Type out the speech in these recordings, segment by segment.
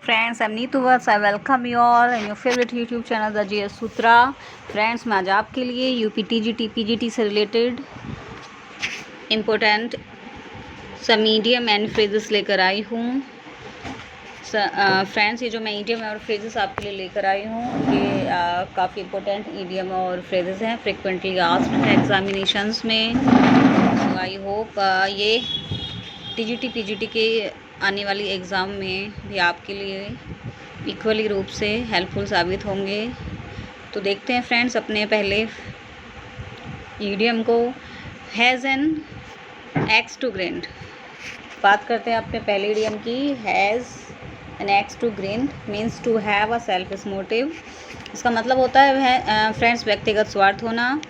Friends, I am Neetu Vats. I welcome you all in your favourite YouTube channel the GS Sutra. Friends, मैं आज आपके लिए UP TGT PGT से related important सब idiom and phrases लेकर आई हूँ। फ्रेंड्स, ये जो मैं ईडियम और फ्रेजेस आपके लिए लेकर आई हूँ ये काफ़ी इम्पोर्टेंट ईडियम और फ्रेजेस हैं, फ्रिक्वेंटली आस्क्ड है एग्जामिनेशंस में। सो आई होप ये टीजीटी पीजीटी के आने वाली एग्ज़ाम में भी आपके लिए इक्वली रूप से हेल्पफुल साबित होंगे। तो देखते हैं फ्रेंड्स अपने पहले ईडियम को। Has an axe to grind. बात करते हैं अपने पहले ईडियम की। Has an axe to grind means to have a selfish motive. इसका मतलब होता है फ्रेंड्स व्यक्तिगत स्वार्थ होना।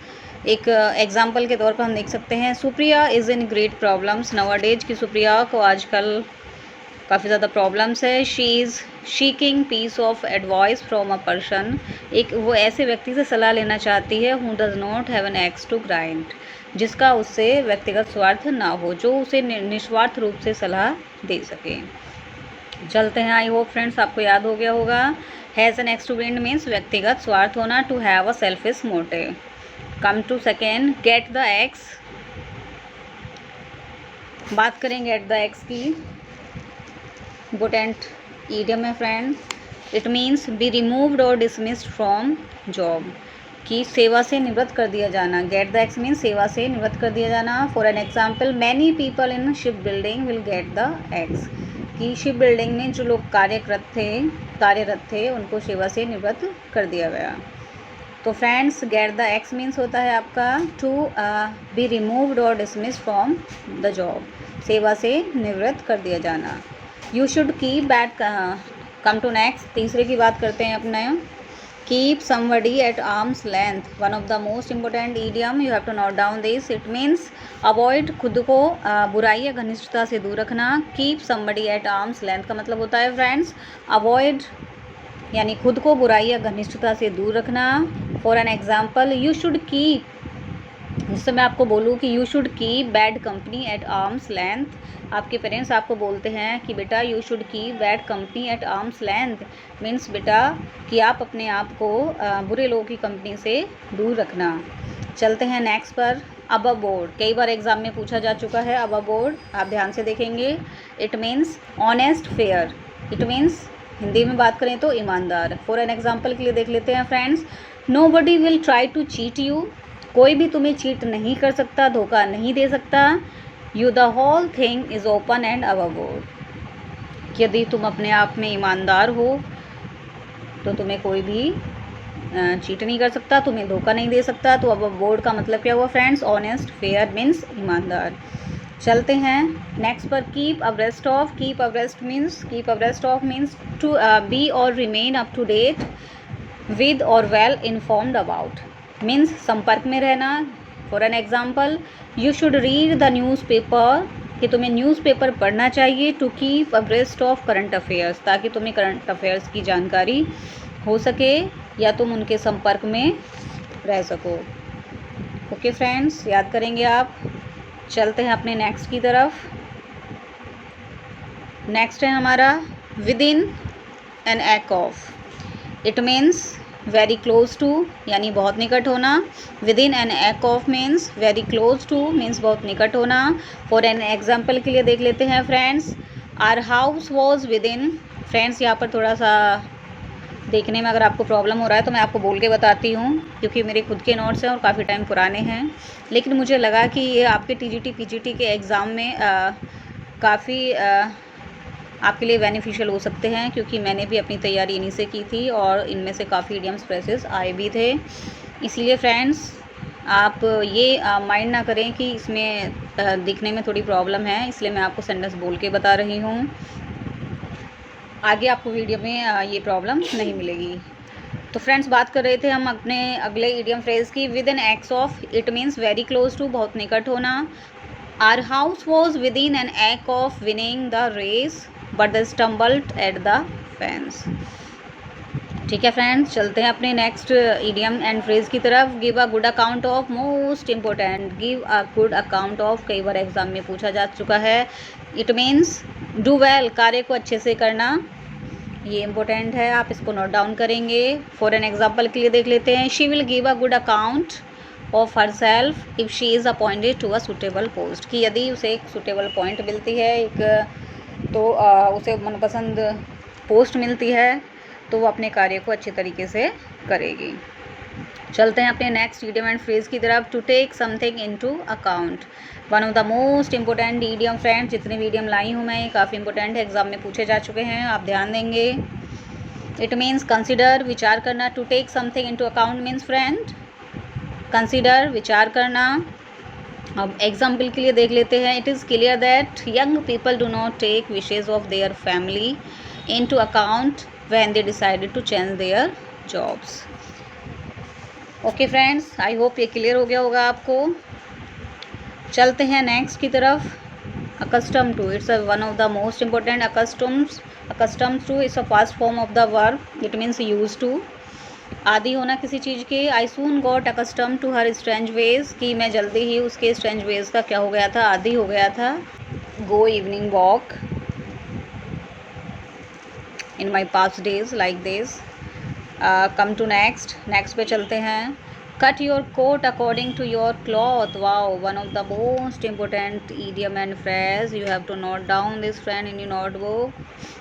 एक एग्जाम्पल के तौर पर हम देख सकते हैं, Supriya is in great problems nowadays की सुप्रिया को आजकल काफ़ी ज़्यादा प्रॉब्लम्स है। She is seeking piece of advice from a person. एक वो ऐसे व्यक्ति से सलाह लेना चाहती है who does not have an axe to grind, जिसका उससे व्यक्तिगत स्वार्थ ना हो, जो उसे निस्वार्थ रूप से सलाह दे सके। चलते हैं, आई होप फ्रेंड्स आपको याद हो गया होगा। Has an axe to grind means व्यक्तिगत स्वार्थ होना, to have a selfish motive. Come to second, get the axe. बात करें गेट द एक्स की। इम्पोर्टेंट ईडियम है friend. It means be removed और डिसमिस्ड फ्रॉम जॉब, की सेवा से निवृत्त कर दिया जाना। गेट द एक्स मीन्स सेवा से निवृत्त कर दिया जाना। For an example, many people in ship building will get the x, कि शिप बिल्डिंग में जो लोग कार्यरत थे उनको सेवा से निवृत्त कर दिया गया। तो friends, get the axe means होता है आपका टू बी रिमूव्ड और डिसमिस्ड फ्रॉम द जॉब, सेवा से निवृत्त कर दिया जाना। You should keep bat. Come to next, तीसरे की बात करते हैं अपने। Keep somebody at arm's length, one of the most important idiom, you have to note down this. It means avoid, खुद को बुराई या घनिष्ठता से दूर रखना। Keep somebody at arm's length का मतलब होता है फ्रेंड्स अवॉइड यानी खुद को बुराई या घनिष्ठता से दूर रखना। For an example, you should keep, जिससे मैं आपको बोलूँ कि you should keep bad company at arm's length, आपके पेरेंट्स आपको बोलते हैं कि बेटा you should keep bad company at arm's length, means बेटा कि आप अपने आप को बुरे लोगों की कंपनी से दूर रखना। चलते हैं नेक्स्ट पर। अबव बोर्ड कई बार एग्जाम में पूछा जा चुका है। अबव बोर्ड आप ध्यान से देखेंगे। It means honest fair. It means Hindi में बात करें तो ईमानदार। फॉर एन एग्जाम्पल के लिए देख लेते हैं friends. Nobody will try to cheat you, कोई भी तुम्हें चीट नहीं कर सकता, धोखा नहीं दे सकता। You the whole thing is open and above board, यदि तुम अपने आप में ईमानदार हो तो तुम्हें कोई भी चीट नहीं कर सकता, तुम्हें धोखा नहीं दे सकता। तो अबव बोर्ड का मतलब क्या हुआ फ्रेंड्स? ऑनेस्ट, फेयर मीन्स ईमानदार। चलते हैं नेक्स्ट पर। Keep abreast of. Keep abreast means to be और remain up to date with और वेल इन्फॉर्म्ड अबाउट, मीन्स संपर्क में रहना। For an example, you should read the newspaper, कि तुम्हें न्यूज़पेपर पढ़ना चाहिए। To keep abreast of current affairs, ताकि तुम्हें करंट अफेयर्स की जानकारी हो सके या तुम उनके संपर्क में रह सको। ओके फ्रेंड्स, याद करेंगे आप। चलते हैं अपने नेक्स्ट की तरफ। नेक्स्ट है हमारा विद इन एन एक्ट of. It means very close to, यानी बहुत निकट होना। विद इन एन एक्ट of means very close to, means बहुत निकट होना। फॉर एन एग्जाम्पल के लिए देख लेते हैं friends. Our house was within. Friends, यहाँ पर थोड़ा सा देखने में अगर आपको प्रॉब्लम हो रहा है तो मैं आपको बोल के बताती हूँ, क्योंकि मेरे खुद के नोट्स हैं और काफ़ी टाइम पुराने हैं, लेकिन मुझे लगा कि ये आपके टीजीटी पीजीटी के एग्ज़ाम में काफ़ी आपके लिए बेनिफिशियल हो सकते हैं, क्योंकि मैंने भी अपनी तैयारी इन्हीं से की थी और इनमें से काफ़ी ईडियम्स फ्रेजेस आए भी थे। इसीलिए फ्रेंड्स आप ये माइंड ना करें कि इसमें दिखने में थोड़ी प्रॉब्लम है, इसलिए मैं आपको सेंटेंस बोल के बता रही हूँ। आगे आपको वीडियो में ये प्रॉब्लम नहीं मिलेगी। तो फ्रेंड्स, बात कर रहे थे हम अपने अगले ईडियम फ्रेज की। विद एन एक्ट of. It means very close to, बहुत निकट होना। Our house was within an एक्ट of winning the race but they stumbled at the fence. ठीक है फ्रेंड्स, चलते हैं अपने नेक्स्ट ईडियम एंड फ्रेज की तरफ। Give a good account of, most important. Give a good account of कई बार exam में पूछा जा चुका है। इट मीन्स डू वेल, कार्य को अच्छे से करना। ये इम्पोर्टेंट है, आप इसको नोट डाउन करेंगे। फॉर एन एग्जाम्पल के लिए देख लेते हैं, she will give a good account of herself if she is appointed to a suitable post, कि यदि उसे एक सुटेबल पॉइंट मिलती है, एक तो उसे मनपसंद पोस्ट मिलती है, तो वो अपने कार्य को अच्छे तरीके से करेगी। चलते हैं अपने नेक्स्ट इडियम एंड फ्रेज की तरफ। To take something into account, one of the most important idiom friends. जितने भी इडियम लाई हूँ मैं, ये काफ़ी इंपॉर्टेंट है, एग्जाम में पूछे जा चुके हैं, आप ध्यान देंगे। इट मीन्स कंसिडर, विचार करना। To take something into account means friend consider, विचार करना। अब एग्जाम्पल के लिए देख लेते हैं, it is clear that young people do not take wishes of their family into account when they decided to change their jobs. Okay friends, I hope ये clear हो गया होगा आपको। चलते हैं नेक्स्ट की तरफ। Accustom to, it's one of the most important. Accustom to it's a fast form of the verb, it means used to, आदि होना किसी चीज़ के। I soon got accustom to her strange ways, कि मैं जल्दी ही उसके स्ट्रेंज वेज का क्या हो गया था, आदि हो गया था। Go evening walk in my past days like this. Come to next पे चलते हैं। Cut your coat according to your cloth, wow, one of the most important idiom and phrase. You have to note down this friend in your notebook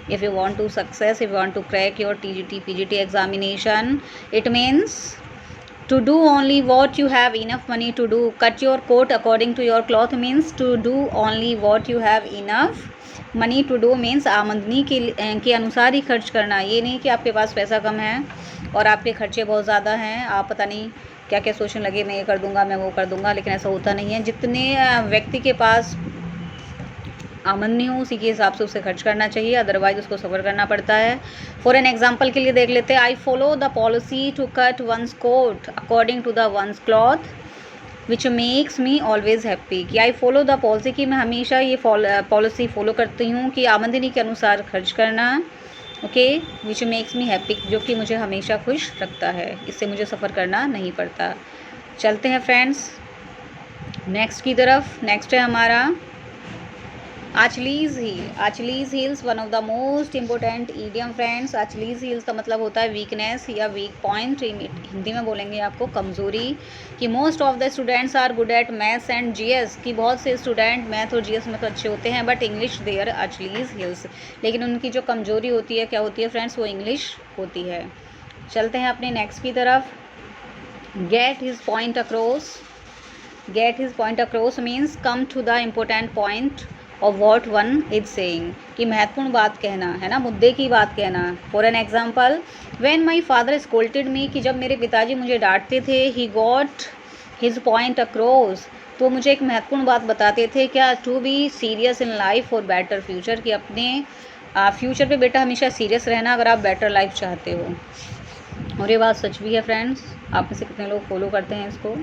if you want to success, if you want to crack your TGT PGT examination. It means to do only what you have enough money to do. Cut your coat according to your cloth means to do only what you have enough money to do means आमदनी के अनुसार ही खर्च करना। ये नहीं कि आपके पास पैसा कम है और आपके खर्चे बहुत ज़्यादा हैं, आप पता नहीं क्या क्या सोचने लगे, मैं ये कर दूंगा, मैं वो कर दूंगा, लेकिन ऐसा होता नहीं है। जितने व्यक्ति के पास आमदनी हो उसी के हिसाब से उसे खर्च करना चाहिए, अदरवाइज उसको सफ़र करना पड़ता है। फॉर एन एग्जाम्पल के लिए देख लेते हैं, I follow the policy to cut one's coat according to the one's cloth which makes me always happy, कि आई फॉलो द पॉलिसी, कि मैं हमेशा ये पॉलिसी फॉलो करती हूँ कि आमदनी के अनुसार खर्च करना, ओके, विच मेक्स मी हैप्पी, जो कि मुझे हमेशा खुश रखता है, इससे मुझे सफ़र करना नहीं पड़ता। चलते हैं फ्रेंड्स नेक्स्ट की तरफ। नेक्स्ट है हमारा Achilles heel. Achilles heels one of the most important idiom friends. Achilles heels का मतलब होता है वीकनेस या वीक पॉइंट, हिंदी में बोलेंगे आपको कमज़ोरी, कि most of the students are good at maths and GS, कि बहुत से स्टूडेंट मैथ और जीएस में तो अच्छे होते हैं, बट इंग्लिश देयर आचलीज हील्स, लेकिन उनकी जो कमज़ोरी होती है क्या होती है फ्रेंड्स, वो इंग्लिश होती है। चलते हैं अपने नेक्स्ट की तरफ। Get his point across. Get his point across means come to the important point और वॉट वन इज सेइंग, कि महत्वपूर्ण बात कहना है ना, मुद्दे की बात कहना। For an example, when my father scolded me, कि जब मेरे पिताजी मुझे डांटते थे, he got his point across, तो मुझे एक महत्वपूर्ण बात बताते थे, क्या, to be serious in life for better future, कि अपने फ्यूचर पे बेटा हमेशा सीरियस रहना अगर आप बेटर लाइफ चाहते हो। और ये बात सच भी है फ्रेंड्स, आप में से कितने लोग फॉलो करते हैं इसको।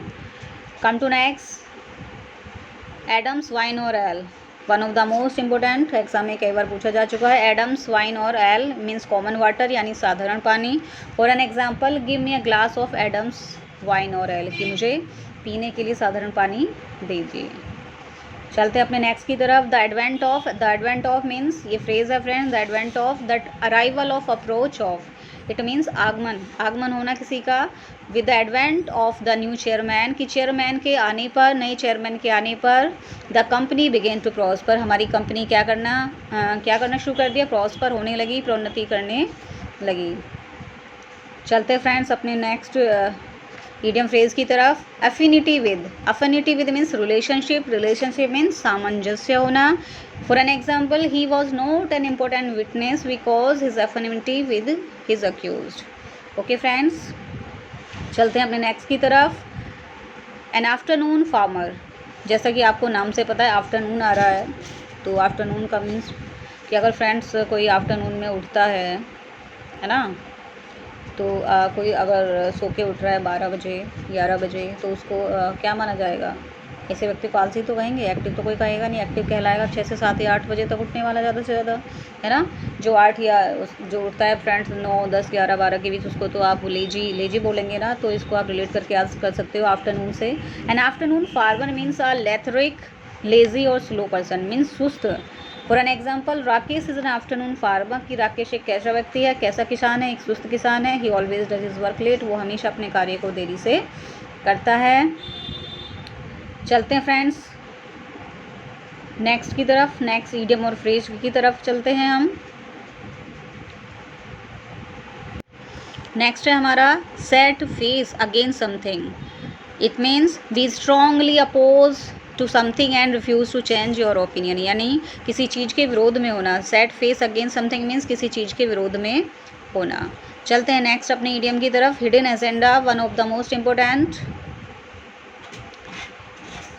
Come to next, Adam's wine और ale, one of the most important, exam में कई बार पूछा जा चुका है। एडम्स वाइन और एल मीन्स कॉमन वाटर, यानी साधारण पानी। For an example, give me a glass of Adam's wine और एल, कि मुझे पीने के लिए साधारण पानी दीजिए। चलते हैं अपने नेक्स्ट की तरफ। द एडवेंट ऑफ मीन्स, ये फ्रेज है friends, the advent of, the arrival of, approach of, it means आगमन होना किसी का। With the advent of the new chairman, कि चेयरमैन के आने पर, नए चेयरमैन के आने पर, the company began to prosper, हमारी कंपनी क्या करना शुरू कर दिया, प्रॉस्पर होने लगी, प्रोन्नति करने लगी। चलते हैं फ्रेंड्स अपने नेक्स्ट इडियम फ्रेज की तरफ। Affinity with means relationship means सामंजस्य होना। For an example, he was not an important witness because his affinity with his accused. Okay friends, चलते हैं अपने नेक्स्ट की तरफ। एन आफ्टरनून फार्मर, जैसा कि आपको नाम से पता है आफ्टरनून आ रहा है, तो आफ्टरनून का मीन्स कि अगर फ्रेंड्स कोई आफ्टरनून में उठता है ना, तो कोई अगर सो के उठ रहा है 12 बजे 11 बजे, तो उसको क्या माना जाएगा, ऐसे व्यक्ति को आलसी तो कहेंगे, एक्टिव तो कोई कहेगा नहीं, एक्टिव कहलाएगा 6 से 7 या 8 बजे तक उठने वाला ज़्यादा से ज़्यादा, है ना। जो 8 या जो उठता है फ्रेंड्स 9, 10, 11, 12 के बीच, उसको तो आप लेजी बोलेंगे ना, तो इसको आप रिलेट करके आज कर सकते हो आफ्टरनून से। An afternoon farmer means a lethargic, lazy और स्लो पर्सन, मीन्स सुस्त। For an example, Rakesh is an afternoon farmer, कि राकेश एक कैसा व्यक्ति है, कैसा किसान है, एक सुस्त किसान है। He always does his work late, वो हमेशा अपने कार्य को देरी से करता है। चलते हैं फ्रेंड्स नेक्स्ट की तरफ, नेक्स्ट इडियम और फ्रेज की तरफ चलते हैं हम। नेक्स्ट है हमारा set face against something. It means be strongly oppose to something and refuse to change your opinion, यानी किसी चीज़ के विरोध में होना। Set face against something means किसी चीज़ के विरोध में होना। चलते हैं नेक्स्ट अपने इडियम की तरफ। Hidden agenda, one of the most important.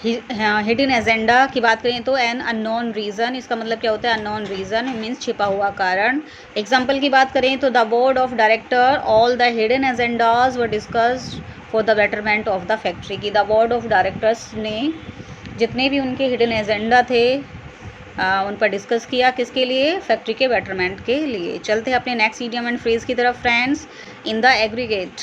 Hidden agenda की बात करें तो एन अननोन रीज़न, इसका मतलब क्या होता है? अननोन रीज़न मीन्स छिपा हुआ कारण। एग्जाम्पल की बात करें तो the board of director, all the hidden agendas were discussed for the betterment of the factory, की द बोर्ड ऑफ डायरेक्टर्स ने जितने भी उनके हिडन एजेंडा थे उन पर डिस्कस किया, किसके लिए? फैक्ट्री के बेटरमेंट के लिए। चलते हैं अपने नेक्स्ट इडियम एंड फ्रेज की तरफ friends. In the aggregate,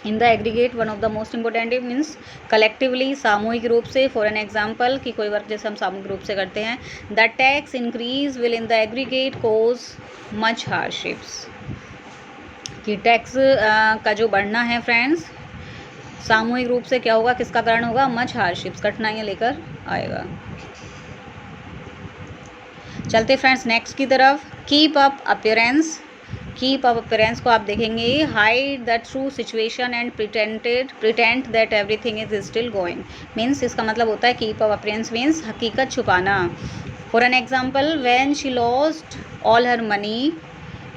in the aggregate one of the most important means collectively, सामूहिक रूप से। फॉर एन एग्जाम्पल, कि कोई वर्क जैसे हम सामूहिक रूप से करते हैं। The tax increase will in the aggregate cause much hardships, कि टैक्स का जो बढ़ना है फ्रेंड्स सामूहिक रूप से क्या होगा, किसका कारण होगा? मच हार्डशिप्स, कठिनाइयाँ लेकर आएगा। चलते फ्रेंड्स नेक्स्ट की तरफ। Keep up appearance, keep up appearance को आप देखेंगे hide the true situation and pretend that everything is still going, means इसका मतलब होता है कीप अप अपीयरेंस मीन्स हकीकत छुपाना। For an example, when she lost all her money,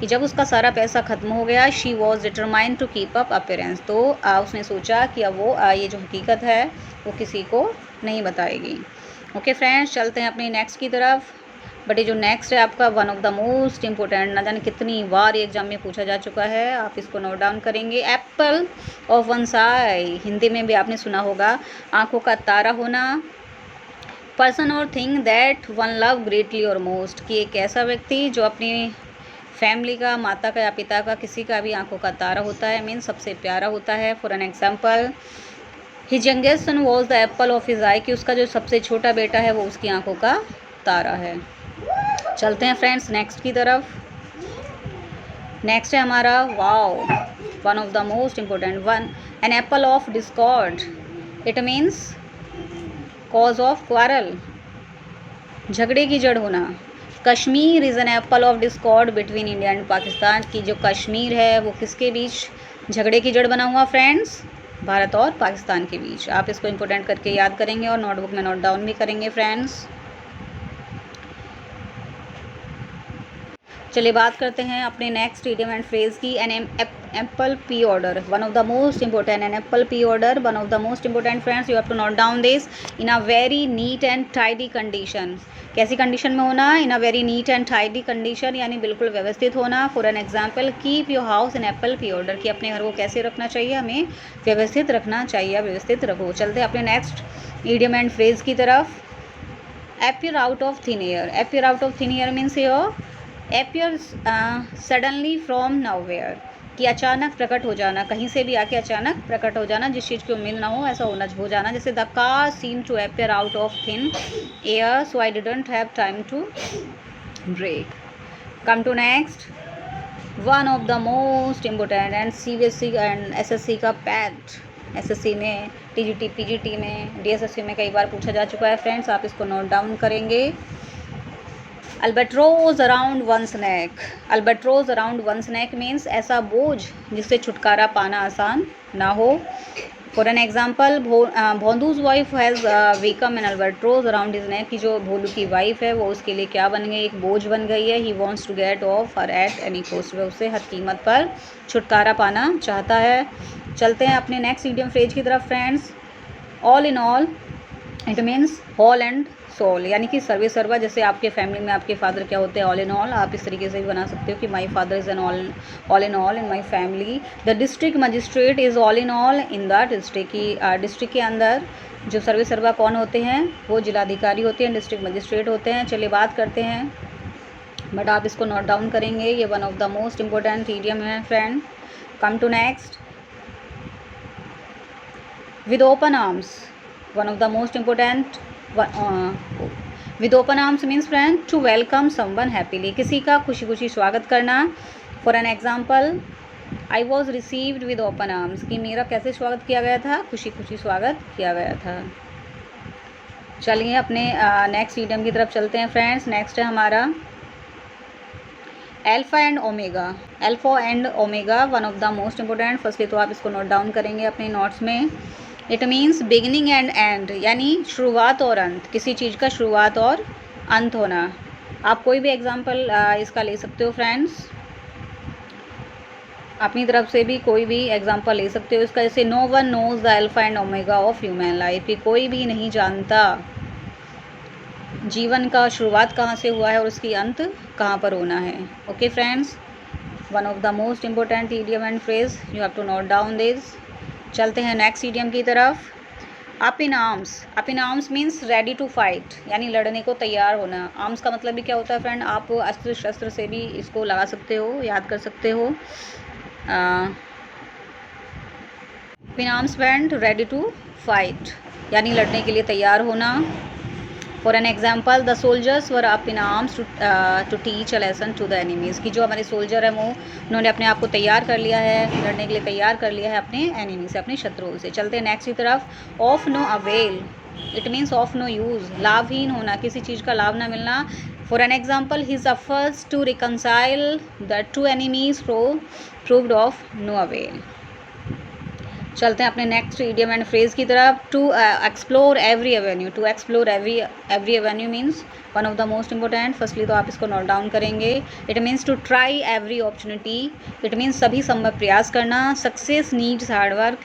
कि जब उसका सारा पैसा ख़त्म हो गया। She was determined to keep up appearance, तो उसने सोचा कि अब वो ये जो हकीकत है वो किसी को नहीं बताएगी। ओके फ्रेंड्स, चलते हैं अपनी नेक्स्ट की तरफ। बट ये जो नेक्स्ट है आपका one of the most important, ना जाने कितनी बार ये एग्जाम में पूछा जा चुका है, आप इसको नोट डाउन करेंगे। एप्पल ऑफ वन आई, हिंदी में भी आपने सुना होगा, आँखों का तारा होना। पर्सन और thing that one love greatly और मोस्ट, कि एक ऐसा व्यक्ति जो अपनी फैमिली का, माता का या पिता का, किसी का भी आंखों का तारा होता है, मीन्स सबसे प्यारा होता है। For an example, his youngest son was the apple of his eye, कि उसका जो सबसे छोटा बेटा है वो उसकी आंखों का तारा है। चलते हैं फ्रेंड्स नेक्स्ट की तरफ। नेक्स्ट है हमारा wow, one of the most important one, an apple of discord, it means cause of quarrel, झगड़े की जड़ होना। Kashmir is an apple of discord between India and Pakistan, की जो कश्मीर है वो किसके बीच झगड़े की जड़ बना हुआ फ्रेंड्स? भारत और पाकिस्तान के बीच। आप इसको इंपॉर्टेंट करके याद करेंगे और नोटबुक में नोट डाउन भी करेंगे फ्रेंड्स। चलिए बात करते हैं अपने नेक्स्ट इडियम एंड फ्रेज की। An apple pie order, one of the most important, an apple pie order one of the most important friends, you have to note down this. In a very neat and tidy condition, कैसी condition में होना? In a very neat and tidy condition, यानी बिल्कुल व्यवस्थित होना। For an example, keep your house in apple pie order, कि अपने घर को कैसे रखना चाहिए? हमें व्यवस्थित रखना चाहिए, व्यवस्थित रखो। चलते अपने नेक्स्ट इडियम एंड फ्रेज की तरफ। appear out of thin air, appear out of thin air means here appear suddenly from nowhere, कि अचानक प्रकट हो जाना, कहीं से भी आके अचानक प्रकट हो जाना, जिस चीज़ की उम्मीद ना हो ऐसा होना हो जाना। जैसे the car seem to appear out of thin air, so I didn't have time to brake. Come to next, one of the most important and CBSE and SSC का पैट, SSC में, TGT PGT में, DSSC में कई बार पूछा जा चुका है फ्रेंड्स, आप इसको नोट डाउन करेंगे। Albatross around one's neck, albatross around one's neck means ऐसा बोझ जिससे छुटकारा पाना आसान ना हो। For an example, Bhondu's wife has become an albatross around his neck, की जो भोलू की वाइफ है वो उसके लिए क्या बन गई? एक बोझ बन गई है। He wants to get off her at any cost, वह उससे हर कीमत पर छुटकारा पाना चाहता है। चलते हैं अपने नेक्स्ट इडियम फ्रेज की तरफ friends. All in all, it means whole and soul, यानी कि सर्वे सर्वा। जैसे आपके फैमिली में आपके फादर क्या होते हैं? All in all. आप इस तरीके से भी बना सकते हो कि my father is an all in all in my family. The district magistrate is all in all in the district, की डिस्ट्रिक्ट के अंदर जो सर्वे सर्वा कौन होते हैं? वो जिलाधिकारी होते हैं, डिस्ट्रिक्ट मजिस्ट्रेट होते हैं। चलिए बात करते हैं, बट आप इसको नोट डाउन करेंगे, ये one of the most important idiom है friend. Come to next, with open arms, one of the most important with open arms means friend to welcome someone happily, किसी का खुशी खुशी स्वागत करना। For an example, I was received with open arms, कि मेरा कैसे स्वागत किया गया था, खुशी खुशी स्वागत किया गया था। चलिए अपने नेक्स्ट इडियम की तरफ चलते हैं फ्रेंड्स। नेक्स्ट है हमारा alpha and omega. Alpha and omega one of the most important, firstly तो आप इसको नोट डाउन करेंगे अपने नोट्स में। It means beginning and and, यानी शुरुआत और अंत, किसी चीज़ का शुरुआत और अंत होना। आप कोई भी एग्जाम्पल इसका ले सकते हो फ्रेंड्स, अपनी तरफ से भी कोई भी एग्जाम्पल ले सकते हो इसका। जैसे no one knows the alpha and omega of human life, कि कोई भी नहीं जानता जीवन का शुरुआत कहाँ से हुआ है और उसकी अंत कहाँ पर होना है। Okay friends, one of the most important idiom and phrase, you have to note down this. चलते हैं नेक्स्ट ईडियम की तरफ। Up in arms. Up in arms means ready to fight, यानी लड़ने को तैयार होना। आर्म्स का मतलब भी क्या होता है फ्रेंड, आप अस्त्र शस्त्र से भी इसको लगा सकते हो, याद कर सकते हो। Up in arms friend ready to fight, यानी लड़ने के लिए तैयार होना। For an example, the soldiers were up in arms to teach a lesson to the enemies, कि जो हमारे सोल्जर हैं वो उन्होंने अपने आप को तैयार कर लिया है, लड़ने के लिए तैयार कर लिया है अपने एनिमी से, अपने शत्रुओं से। चलते हैं नेक्स्ट की तरफ। Of no avail, it means of no use, लाभहीन होना, किसी चीज़ का लाभ ना मिलना। For an example, his efforts to reconcile the two enemies proved of no avail. चलते हैं अपने नेक्स्ट इडियम एंड फ्रेज की तरफ। To explore every avenue. To explore every avenue means one of the most important, firstly तो आप इसको note down करेंगे। It means to try every opportunity, it means सभी संभव प्रयास करना। सक्सेस नीड्स हार्डवर्क,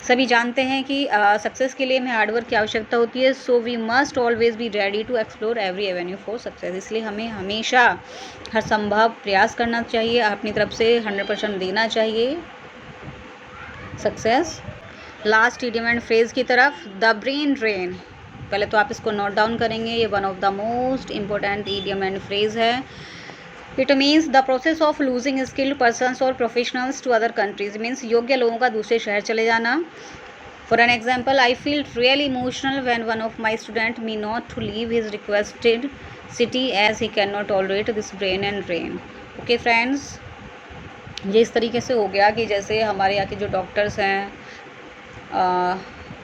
सभी जानते हैं कि सक्सेस के लिए हमें हार्डवर्क की आवश्यकता होती है। So we must always be ready to explore every avenue for success, इसलिए हमें हमेशा हर संभव प्रयास करना चाहिए, अपनी तरफ से 100% देना चाहिए success. Last idiom and phrase की तरफ, द ब्रेन ड्रेन। पहले तो आप इसको नोट डाउन करेंगे, ये one of the most important idiom and phrase है। It means the process of losing skilled persons और professionals to other countries, means योग्य लोगों का दूसरे शहर चले जाना। For an example, I feel really emotional when one of my student me not to leave his requested city as he can not tolerate this brain and drain. Okay friends, ये इस तरीके से हो गया कि जैसे हमारे यहाँ के जो डॉक्टर्स हैं,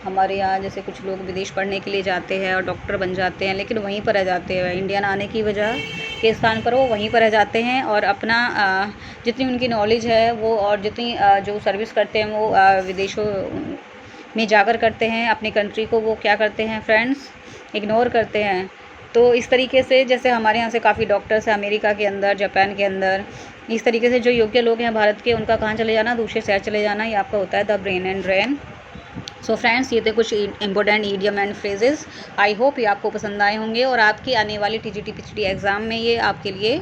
हमारे यहाँ जैसे कुछ लोग विदेश पढ़ने के लिए जाते हैं और डॉक्टर बन जाते हैं, लेकिन वहीं पर रह जाते हैं, इंडिया आने की वजह के स्थान पर वो वहीं पर रह जाते हैं और अपना जितनी उनकी नॉलेज है वो और जितनी जो सर्विस करते हैं वो विदेशों में जाकर करते हैं। अपनी कंट्री को वो क्या करते हैं फ्रेंड्स, इग्नोर करते हैं। तो इस तरीके से जैसे हमारे यहाँ से काफ़ी डॉक्टर्स हैं अमेरिका के अंदर, जापान के अंदर, इस तरीके से जो योग्य लोग हैं भारत के, उनका कहाँ चले जाना, दूसरे शहर चले जाना, ये आपका होता है the brain and drain. So friends, ये थे कुछ important idiom and phrases. I hope ये आपको पसंद आए होंगे और आपकी आने वाली टीजीटी पीजीटी एग्ज़ाम में ये आपके लिए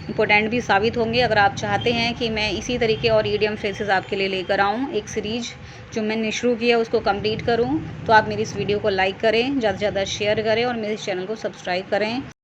इंपॉर्टेंट भी साबित होंगे। अगर आप चाहते हैं कि मैं इसी तरीके और ईडियम फ्रेजेस आपके लिए लेकर आऊँ, एक सीरीज जो मैंने शुरू किया उसको कंप्लीट करूँ, तो आप मेरी इस वीडियो को लाइक करें, ज़्यादा से ज़्यादा शेयर करें और मेरे चैनल को सब्सक्राइब करें।